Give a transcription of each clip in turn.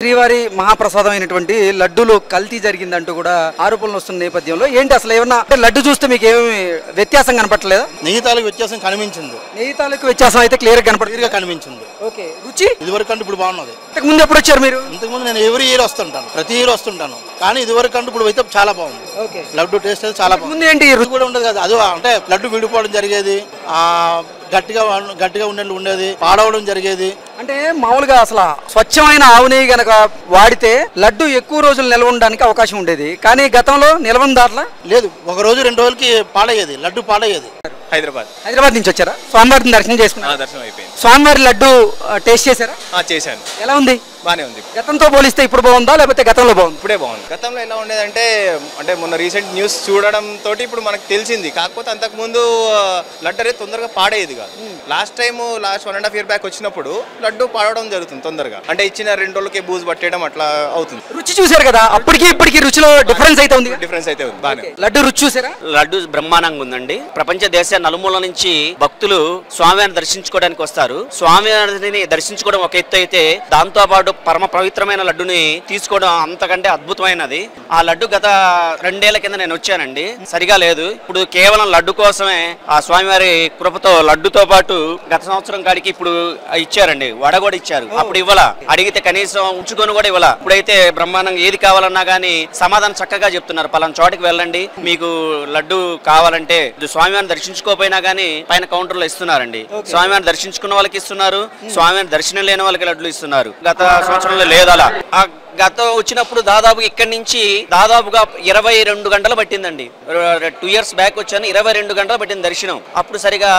శ్రీవారి మహాప్రసాదం అయినటువంటి లడ్డూలో కల్తీ జరిగిందంటూ కూడా ఆరోపణలు వస్తున్న నేపథ్యంలో ఏంటి అసలు ఏమన్నా లడ్డు చూస్తే మీకు ఏమి వ్యత్యాసం కనపడలేదా? నెయ్యి తాలూకు వ్యత్యాసం కనిపించింది. నెయ్యి తాలూకు వ్యత్యాసం అయితే క్లియర్ గా కనిపించింది. ఓకే, రుచి ఇదివరకు అంటే ఇప్పుడు బాగున్నది. ఇంతకు ముందు ఎప్పుడు వచ్చారు మీరు? ఇంతకుముందు నేను ఎవ్రీ ఇయర్ వస్తుంటాను, ప్రతి ఇయర్ వస్తుంటాను. కానీ ఇదివరకు అంటే ఇప్పుడు అయితే చాలా బాగుంది. ఓకే, లడ్డు టేస్ట్ అయితే చాలా బాగుంది. ముందు ఏంటి రుచి కూడా ఉండదు కదా, అది అంటే లడ్డు విడిపోవడం జరిగేది, గట్టిగా ఉండేది, పాడవడం జరిగేది. అంటే మామూలుగా అసలు స్వచ్ఛమైన ఆవు నెయ్యి గనక వాడితే లడ్డు ఎక్కువ రోజులు నిల్వ ఉండడానికి అవకాశం ఉండేది. కానీ గతంలో నిల్వ దాంట్లో లేదు, ఒక రోజు 2 రోజులకి పాడయ్యేది, లడ్డు పాడయ్యేది. హైదరాబాద్ నుంచి వచ్చారా? స్వామివారిని దర్శనం చేసుకున్నారు? దర్శనం అయిపోయింది. స్వామివారి లడ్డు టేస్ట్ చేశారా? చేశాను. ఎలా ఉంది? బానే ఉంది. గతంతో పోలిస్తే ఇప్పుడు బాగుందా లేకపోతే గతంలో బాగుంది? ఇప్పుడే బాగుంది. గతంలో ఎలా ఉండేదంటే అంటే మొన్న రీసెంట్ న్యూస్ చూడడం తోటి ఇప్పుడు మనకు తెలిసింది. కాకపోతే అంతకు ముందు లడ్డు అనేది తొందరగా పాడేది కాదు. లాస్ట్ 1.5 year బ్యాక్ వచ్చినప్పుడు లడ్డు పాడడం జరుగుతుంది తొందరగా. అంటే ఇచ్చిన 2 రోజులకే బూజు పట్టేయడం అట్లా అవుతుంది. రుచి చూసారు కదా, అప్పటికి ఇప్పటికి రుచిలో డిఫరెన్స్ అయితే ఉంది. డిఫరెన్స్ అయితే ఉంది. బానే లడ్డు రుచి చూసారా? లడ్డు బ్రహ్మాండంగా ఉందండి. ప్రపంచ దేశ నలుమూల నుంచి భక్తులు స్వామివారిని దర్శించుకోవడానికి వస్తారు. స్వామివారిని దర్శించుకోవడం ఒక ఎత్తు అయితే, దాంతో పాటు పరమ పవిత్రమైన లడ్డుని తీసుకోవడం అంతకంటే అద్భుతమైనది. ఆ లడ్డు గత 2 ఏళ్ల కింద నేను వచ్చానండి, సరిగా లేదు. ఇప్పుడు కేవలం లడ్డు కోసమే ఆ స్వామివారి కృపతో లడ్డుతో పాటు గత సంవత్సరం కాడికి ఇప్పుడు ఇచ్చారండి, వడ కూడా ఇచ్చారు. అప్పుడు ఇవ్వాల, అడిగితే కనీసం ఉంచుకొని కూడా ఇవ్వాల. ఇప్పుడైతే బ్రహ్మాండంగా ఏది కావాలన్నా గానీ సమాధానం చక్కగా చెప్తున్నారు. పలానా చోటికి వెళ్ళండి, మీకు లడ్డు కావాలంటే స్వామివారిని దర్శించుకోపోయినా గానీ పైన కౌంటర్ లో ఇస్తున్నారండి. స్వామివారిని దర్శించుకున్న వాళ్ళకి ఇస్తున్నారు, స్వామివారిని దర్శనం లేని వాళ్ళకి లడ్లు ఇస్తున్నారు. గత సంవత్సరంలో లేదు అలా. గత వచ్చినప్పుడు దాదాపు ఇక్కడి నుంచి దాదాపుగా 22 గంటలు పట్టిందండి. 2 years బ్యాక్ వచ్చాను, 22 గంటలు పట్టింది దర్శనం. అప్పుడు సరిగా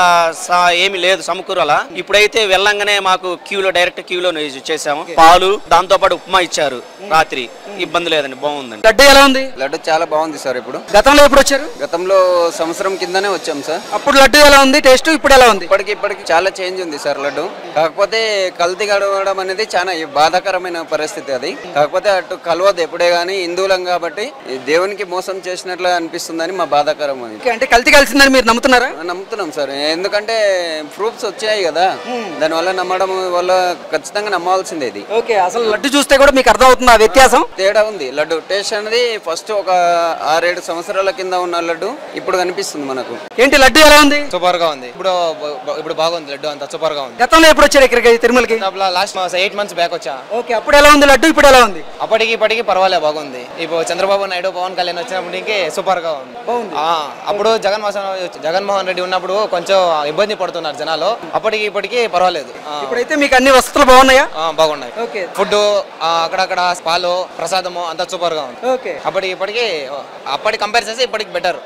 ఏమి లేదు సమకూరలా. ఇప్పుడైతే వెళ్ళంగానే మాకు డైరెక్ట్ క్యూలో చేసాము. పాలు దాంతో పాటు ఉప్మా ఇచ్చారు రాత్రి. ఇబ్బంది లేదండి, బాగుందండి. లడ్డు ఎలా ఉంది? లడ్డు చాలా బాగుంది సార్. ఇప్పుడు గతంలో ఎప్పుడు వచ్చారు? గతంలో సంవత్సరం కిందనే వచ్చాం సార్. అప్పుడు లడ్డు ఎలా ఉంది టేస్ట్, ఇప్పుడు ఎలా ఉంది? ఇప్పటికి చాలా చేంజ్ ఉంది సార్ లడ్డు. కాకపోతే కల్తీ గడవడం అనేది చాలా బాధాకరమైన పరిస్థితి. అది కాకపోతే అటు కలవదు ఎప్పుడే గానీ, హిందువులం కాబట్టి దేవునికి మోసం చేసినట్లు అనిపిస్తుందని మా బాధాకరం. అది అంటే కల్తీ కలిసిందని మీరు నమ్ముతున్నారా? నమ్ముతున్నాం సార్, ఎందుకంటే ప్రూఫ్స్ వచ్చాయి కదా, దానివల్ల నమ్మడం వల్ల ఖచ్చితంగా నమ్మాల్సిందే ఇది. ఓకే, అసలు లడ్డు చూస్తే కూడా మీకు అర్థం అవుతుంది ఆ వ్యత్యాసం? తేడా ఉంది. లడ్డు టేస్ట్ అనేది ఫస్ట్ ఒక 6-7 సంవత్సరాల కింద ఉన్న లడ్డు ఇప్పుడు కనిపిస్తుంది మనకు. ఏంటి లడ్డు ఎలా ఉంది? సూపర్ గా ఉంది. ఇప్పుడు బాగుంది లడ్డు, అంత సూపర్ గా ఉంది. గతంలో ఎప్పుడు వచ్చారు ఇక్కడికి తిరుమలకి? లాస్ట్ 8 months బ్యాక్ వచ్చా. ఓకే, అప్పుడు ఎలా ఉంది లడ్డు, ఇప్పుడు ఎలా ఉంది? ఇప్పటికి పర్వాలే, బాగుంది. ఇప్పుడు చంద్రబాబు నాయుడు, పవన్ కళ్యాణ్ వచ్చినప్పటికి సూపర్ గా ఉంది. అప్పుడు జగన్మోహన్ రెడ్డి ఉన్నప్పుడు కొంచెం ఇబ్బంది పడుతున్నారు జనాలు. ఇప్పటికి పర్వాలేదు. ఇప్పుడైతే మీకు అన్ని వసతులు బాగున్నాయా? బాగున్నాయి. ఫుడ్ అక్కడక్కడ పాలు ప్రసాదము అంతా సూపర్ గా ఉంది. అప్పటి కంపేర్ చేస్తే ఇప్పటికి బెటర్.